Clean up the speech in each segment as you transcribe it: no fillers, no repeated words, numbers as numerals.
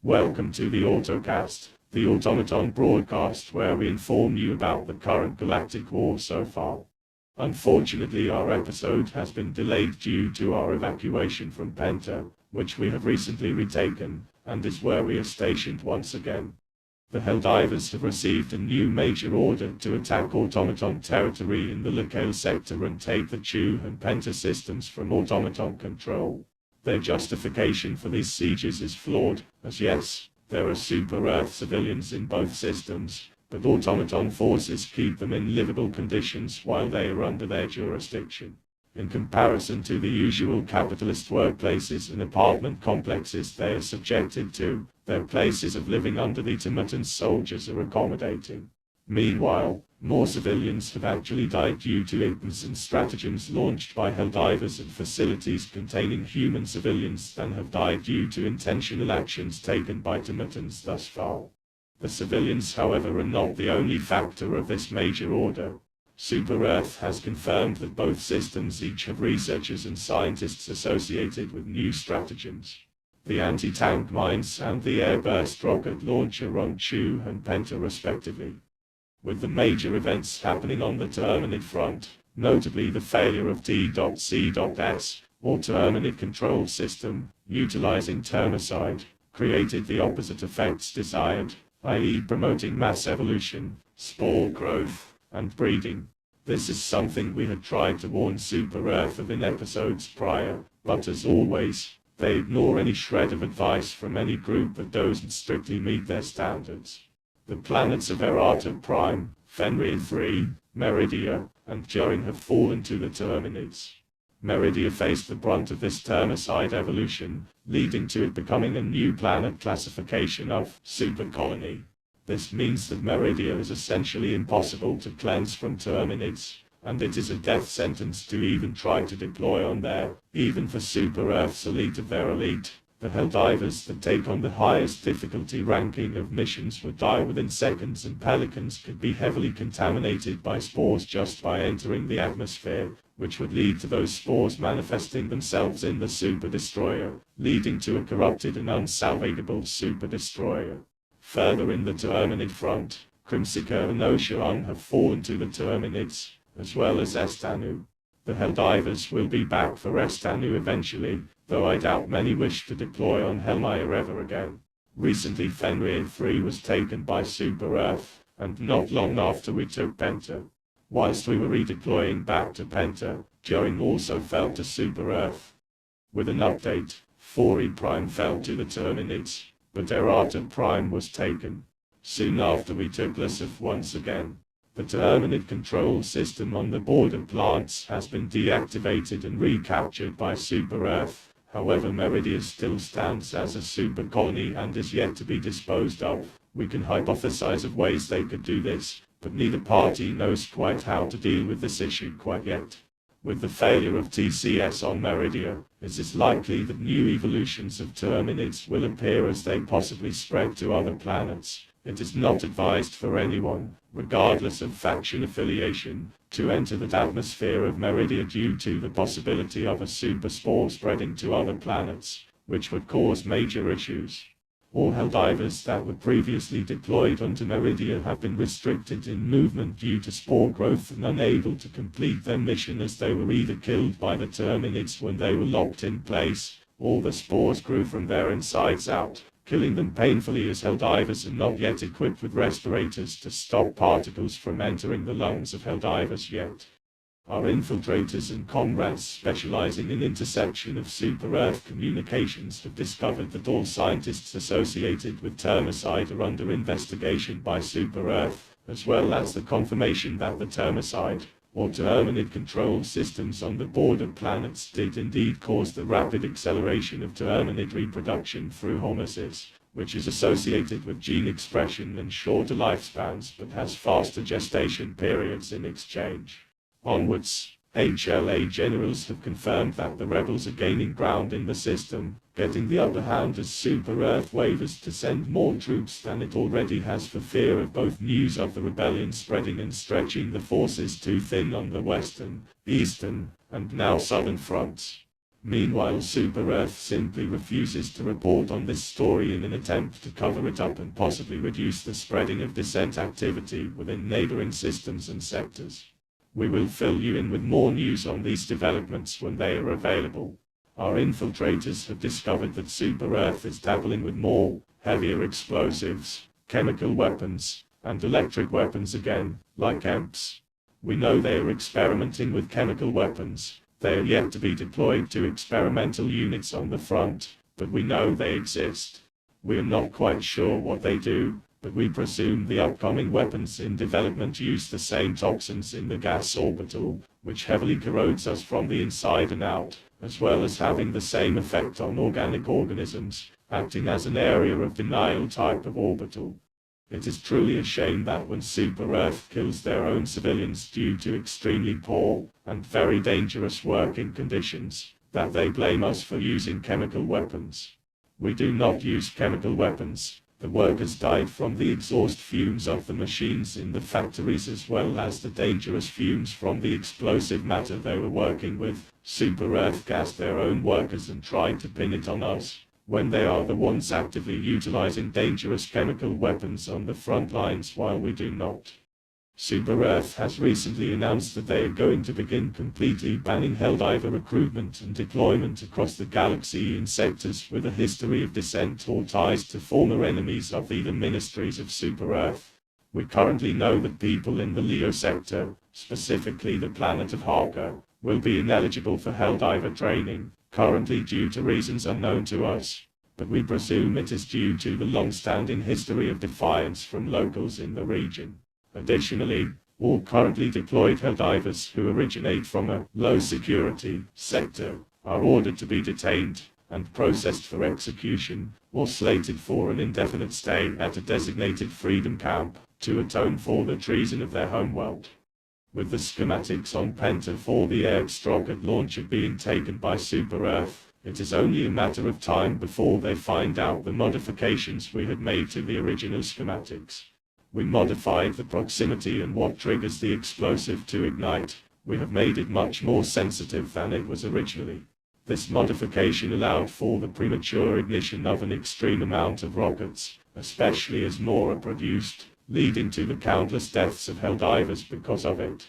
Welcome to the Autocast, the automaton broadcast where we inform you about the current galactic war so far. Unfortunately, our episode has been delayed due to our evacuation from Penta, which we have recently retaken, and is where we are stationed once again. The Helldivers have received a new major order to attack automaton territory in the Locale sector and take the Chew and Penta systems from automaton control. Their justification for these sieges is flawed, as yes, there are super-Earth civilians in both systems, but automaton forces keep them in livable conditions while they are under their jurisdiction. In comparison to the usual capitalist workplaces and apartment complexes they are subjected to, their places of living under the automaton soldiers are accommodating. Meanwhile, more civilians have actually died due to ignorance and stratagems launched by Helldivers at facilities containing human civilians than have died due to intentional actions taken by automatons thus far. The civilians, however, are not the only factor of this major order. Super-Earth has confirmed that both systems each have researchers and scientists associated with new stratagems. The anti-tank mines and the air-burst rocket launcher on Chew and Penta respectively. With the major events happening on the Terminid front, notably the failure of T.C.S, or Terminid Control System, utilizing termicide, created the opposite effects desired, i.e. promoting mass evolution, spore growth, and breeding. This is something we had tried to warn Super-Earth of in episodes prior, but as always, they ignore any shred of advice from any group that doesn't strictly meet their standards. The planets of Errata Prime, Fenrir 3, Meridian, and Jorin have fallen to the Terminids. Meridian faced the brunt of this termicide evolution, leading to it becoming a new planet classification of supercolony. This means that Meridian is essentially impossible to cleanse from Terminids, and it is a death sentence to even try to deploy on there, even for Super-Earth's elite of their elite. The Helldivers that take on the highest difficulty ranking of missions would die within seconds, and Pelicans could be heavily contaminated by spores just by entering the atmosphere, which would lead to those spores manifesting themselves in the Super Destroyer, leading to a corrupted and unsalvageable Super Destroyer. Further in the Terminid front, Crimsica and Ocean have fallen to the Terminids, as well as Estanu. The Helldivers will be back for Estanu eventually, though I doubt many wish to deploy on Helmire ever again. Recently Fenrir 3 was taken by Super-Earth, and not long after we took Penta. Whilst we were redeploying back to Penta, Jorin also fell to Super-Earth. With an update, Fori Prime fell to the Terminids, but Errata Prime was taken. Soon after we took Lysif once again. The Terminid control system on the border plants has been deactivated and recaptured by Super-Earth. However, Meridian still stands as a super colony and is yet to be disposed of. We can hypothesize of ways they could do this, but neither party knows quite how to deal with this issue quite yet. With the failure of TCS on Meridian, it is likely that new evolutions of Terminids will appear as they possibly spread to other planets. It is not advised for anyone, regardless of faction affiliation, to enter the atmosphere of Meridian due to the possibility of a super spore spreading to other planets, which would cause major issues. All Helldivers that were previously deployed onto Meridian have been restricted in movement due to spore growth and unable to complete their mission, as they were either killed by the Terminids when they were locked in place, or the spores grew from their insides out, killing them painfully, as Helldivers are not yet equipped with respirators to stop particles from entering the lungs of Helldivers yet. Our infiltrators and comrades specializing in interception of Super-Earth communications have discovered that all scientists associated with termicide are under investigation by Super-Earth, as well as the confirmation that the termicide, or Terminid control systems on the border planets did indeed cause the rapid acceleration of Terminid reproduction through homocysts, which is associated with gene expression and shorter lifespans but has faster gestation periods in exchange. Onwards, HLA generals have confirmed that the rebels are gaining ground in the system, getting the upper hand as Super-Earth wavers to send more troops than it already has for fear of both news of the rebellion spreading and stretching the forces too thin on the western, eastern, and now southern fronts. Meanwhile, Super Earth simply refuses to report on this story in an attempt to cover it up and possibly reduce the spreading of dissent activity within neighboring systems and sectors. We will fill you in with more news on these developments when they are available. Our infiltrators have discovered that Super Earth is dabbling with more, heavier explosives, chemical weapons, and electric weapons again, like EMPs. We know they are experimenting with chemical weapons. They are yet to be deployed to experimental units on the front, but we know they exist. We are not quite sure what they do, but we presume the upcoming weapons in development use the same toxins in the gas orbital, which heavily corrodes us from the inside and out, as well as having the same effect on organic organisms, acting as an area of denial type of orbital. It is truly a shame that when Super Earth kills their own civilians due to extremely poor and very dangerous working conditions, that they blame us for using chemical weapons. We do not use chemical weapons. The workers died from the exhaust fumes of the machines in the factories as well as the dangerous fumes from the explosive matter they were working with. Super Earth gassed their own workers and tried to pin it on us, when they are the ones actively utilizing dangerous chemical weapons on the front lines while we do not. Super Earth has recently announced that they are going to begin completely banning Helldiver recruitment and deployment across the galaxy in sectors with a history of dissent or ties to former enemies of the ministries of Super Earth. We currently know that people in the Leo sector, specifically the planet of Harker, will be ineligible for Helldiver training, currently due to reasons unknown to us, but we presume it is due to the long-standing history of defiance from locals in the region. Additionally, all currently deployed Helldivers who originate from a low-security sector are ordered to be detained and processed for execution, or slated for an indefinite stay at a designated freedom camp to atone for the treason of their homeworld. With the schematics on Penta for the Airx rocket launcher being taken by Super Earth, it is only a matter of time before they find out the modifications we had made to the original schematics. We modified the proximity and what triggers the explosive to ignite. We have made it much more sensitive than it was originally. This modification allowed for the premature ignition of an extreme amount of rockets, especially as more are produced, leading to the countless deaths of Helldivers because of it.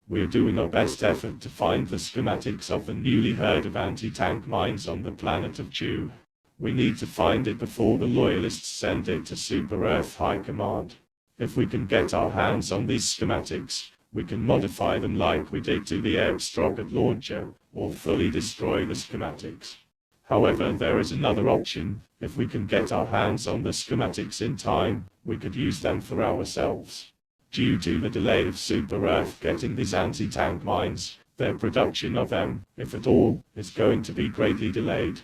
We are doing our best effort to find the schematics of the newly heard of anti-tank mines on the planet of Chew. We need to find it before the Loyalists send it to Super Earth High Command. If we can get our hands on these schematics, we can modify them like we did to the Airx rocket launcher, or fully destroy the schematics. However, there is another option. If we can get our hands on the schematics in time, we could use them for ourselves. Due to the delay of Super Earth getting these anti-tank mines, their production of them, if at all, is going to be greatly delayed.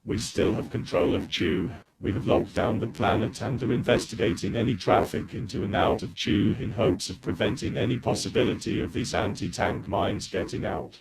We still have control of Chew. We have locked down the planet and are investigating any traffic into and out of Chew in hopes of preventing any possibility of these anti-tank mines getting out.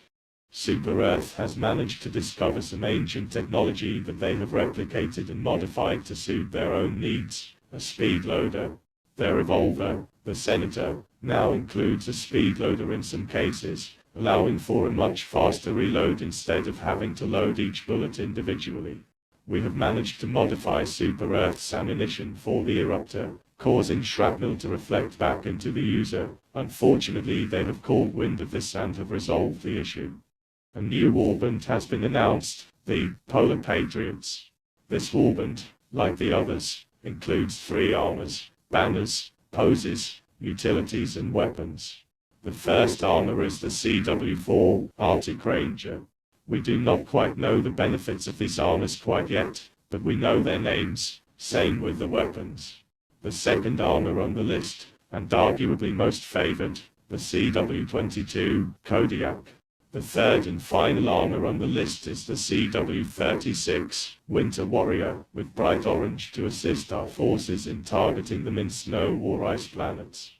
Super Earth has managed to discover some ancient technology that they have replicated and modified to suit their own needs. A speed loader. Their revolver, the Senator, now includes a speed loader in some cases, allowing for a much faster reload instead of having to load each bullet individually. We have managed to modify Super Earth's ammunition for the eruptor, causing shrapnel to reflect back into the user. Unfortunately, they have caught wind of this and have resolved the issue. A new warbond has been announced, the Polar Patriots. This warbond, like the others, includes 3 armors, banners, poses, utilities and weapons. The first armor is the CW4 Arctic Ranger. We do not quite know the benefits of these armors quite yet, but we know their names, same with the weapons. The second armor on the list, and arguably most favored, the CW22 Kodiak. The third and final armor on the list is the CW36 Winter Warrior, with bright orange to assist our forces in targeting them in snow or ice planets.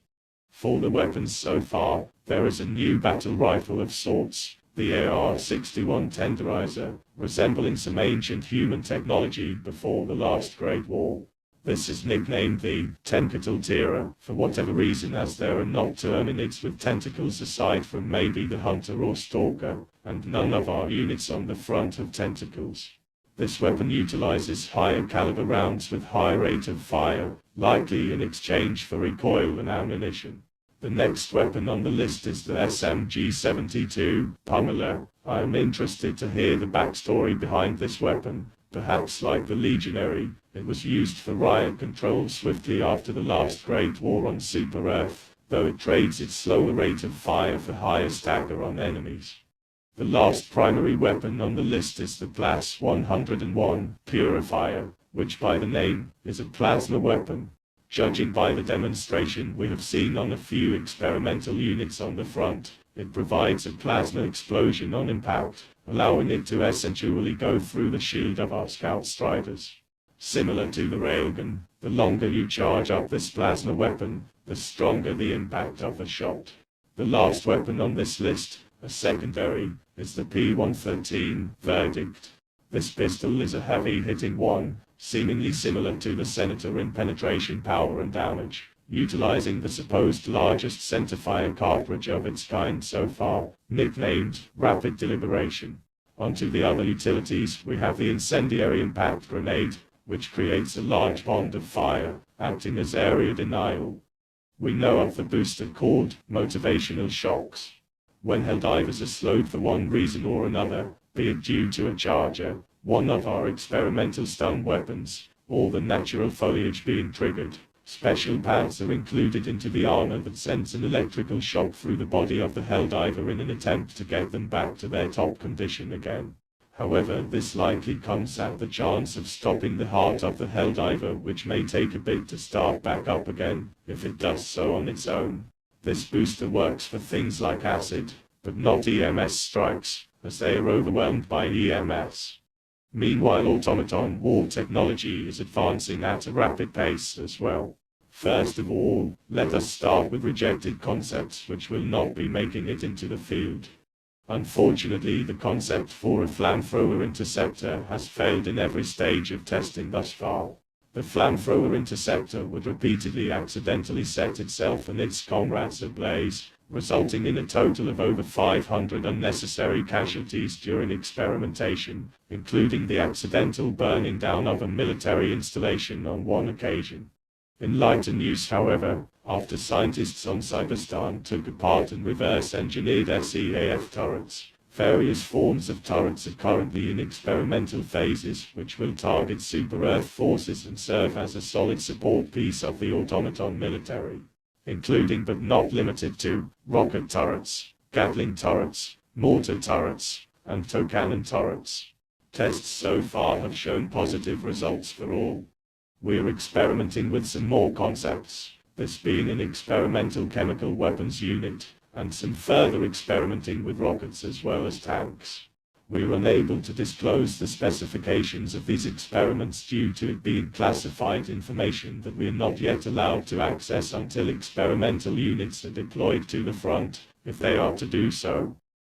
For the weapons so far, there is a new battle rifle of sorts, the AR-61 Tenderizer, resembling some ancient human technology before the last Great War. This is nicknamed the tentacle tier for whatever reason, as there are not terminids with tentacles aside from maybe the hunter or stalker, and none of our units on the front have tentacles. This weapon utilizes higher caliber rounds with high rate of fire, likely in exchange for recoil and ammunition. The next weapon on the list is the SMG-72 Pummeler. I am interested to hear the backstory behind this weapon. Perhaps like the Legionary, it was used for riot control swiftly after the last Great War on Super Earth, though it trades its slower rate of fire for higher stagger on enemies. The last primary weapon on the list is the Class 101 Purifier, which by the name is a plasma weapon. Judging by the demonstration we have seen on a few experimental units on the front, it provides a plasma explosion on impact, allowing it to essentially go through the shield of our scout striders. Similar to the railgun, the longer you charge up this plasma weapon, the stronger the impact of the shot. The last weapon on this list, a secondary, is the P113 Verdict. This pistol is a heavy-hitting one, seemingly similar to the Senator in penetration power and damage, utilizing the supposed largest centerfire cartridge of its kind so far, nicknamed Rapid Deliberation. Onto the other utilities, we have the incendiary impact grenade, which creates a large bond of fire, acting as area denial. We know of the booster called motivational shocks. When Helldivers are slowed for one reason or another, be it due to a charger, one of our experimental stun weapons, or the natural foliage being triggered, special pads are included into the armor that sends an electrical shock through the body of the Helldiver in an attempt to get them back to their top condition again. However, this likely comes at the chance of stopping the heart of the Helldiver, which may take a bit to start back up again, if it does so on its own. This booster works for things like acid, but not EMS strikes, as they are overwhelmed by EMS. Meanwhile, automaton war technology is advancing at a rapid pace as well. First of all, let us start with rejected concepts which will not be making it into the field. Unfortunately, the concept for a flamethrower interceptor has failed in every stage of testing thus far. The flamethrower interceptor would repeatedly accidentally set itself and its comrades ablaze, resulting in a total of over 500 unnecessary casualties during experimentation, including the accidental burning down of a military installation on one occasion. In lighter news, however, after scientists on Cyberstan took apart and reverse-engineered SEAF turrets, various forms of turrets are currently in experimental phases which will target super-Earth forces and serve as a solid support piece of the automaton military, including but not limited to rocket turrets, Gatling turrets, mortar turrets, and tow cannon turrets. Tests so far have shown positive results for all. We're experimenting with some more concepts, this being an experimental chemical weapons unit, and some further experimenting with rockets as well as tanks. We're unable to disclose the specifications of these experiments due to it being classified information that we are not yet allowed to access until experimental units are deployed to the front, if they are to do so.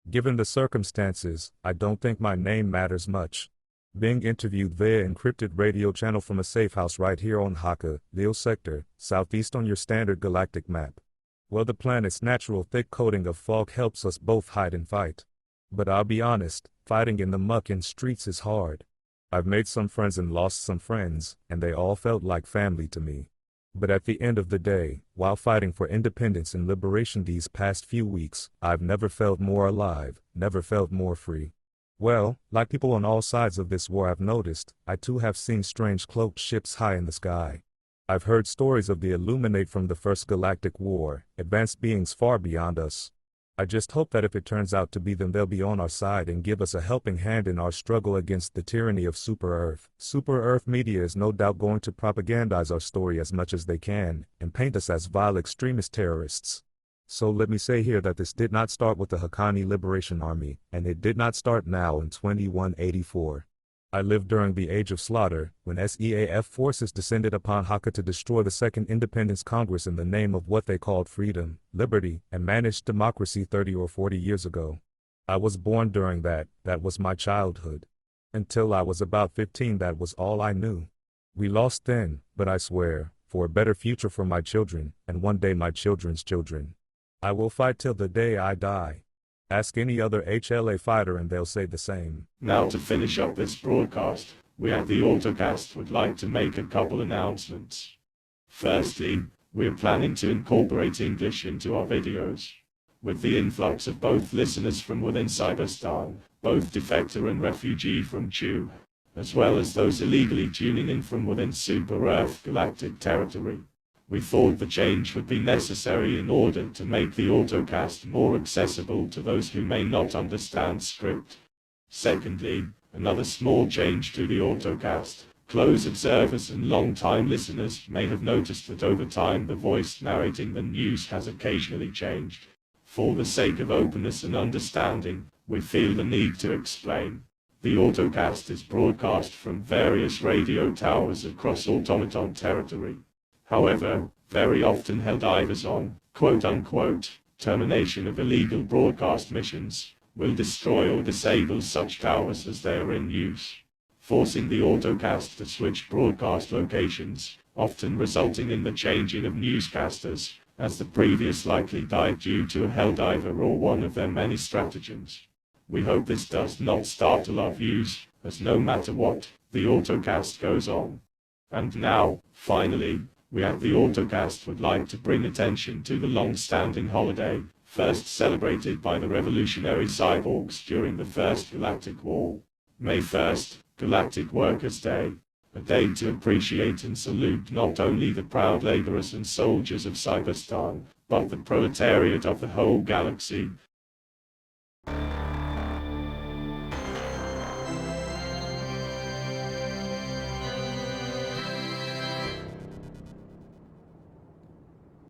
Given the circumstances, I don't think my name matters much. Being interviewed via encrypted radio channel from a safe house right here on Haka, Leo Sector, southeast on your standard galactic map. Well, the planet's natural thick coating of fog helps us both hide and fight. But I'll be honest, fighting in the muck and streets is hard. I've made some friends and lost some friends, and they all felt like family to me. But at the end of the day, while fighting for independence and liberation these past few weeks, I've never felt more alive, never felt more free. Well, like people on all sides of this war have noticed, I too have seen strange cloaked ships high in the sky. I've heard stories of the Illuminate from the First Galactic War, advanced beings far beyond us. I just hope that if it turns out to be them, they'll be on our side and give us a helping hand in our struggle against the tyranny of Super-Earth. Super-Earth media is no doubt going to propagandize our story as much as they can, and paint us as vile extremist terrorists. So let me say here that this did not start with the Haqqani Liberation Army, and it did not start now in 2184. I lived during the Age of Slaughter, when SEAF forces descended upon Haka to destroy the Second Independence Congress in the name of what they called freedom, liberty, and managed democracy 30 or 40 years ago. I was born during that was my childhood. Until I was about 15, that was all I knew. We lost then, but I swear, for a better future for my children, and one day my children's children. I will fight till the day I die. Ask any other HLA fighter and they'll say the same. Now to finish up this broadcast, we at the Autocast would like to make a couple announcements. Firstly, we're planning to incorporate English into our videos. With the influx of both listeners from within Cyberstar, both defector and refugee from Chew, as well as those illegally tuning in from within Super Earth Galactic territory, we thought the change would be necessary in order to make the Autocast more accessible to those who may not understand script. Secondly, another small change to the Autocast. Close observers and long-time listeners may have noticed that over time the voice narrating the news has occasionally changed. For the sake of openness and understanding, we feel the need to explain. The Autocast is broadcast from various radio towers across automaton territory. However, very often held either on, quote-unquote, termination of illegal broadcast missions, will destroy or disable such towers as they are in use, forcing the Autocast to switch broadcast locations, often resulting in the changing of newscasters, as the previous likely died due to a Helldiver or one of their many stratagems. We hope this does not startle our views, as no matter what, the Autocast goes on. And now, finally, we at the Autocast would like to bring attention to the long-standing holiday, first celebrated by the revolutionary cyborgs during the First Galactic War. May 1st, Galactic Workers' Day, a day to appreciate and salute not only the proud laborers and soldiers of Cyberstar, but the proletariat of the whole galaxy,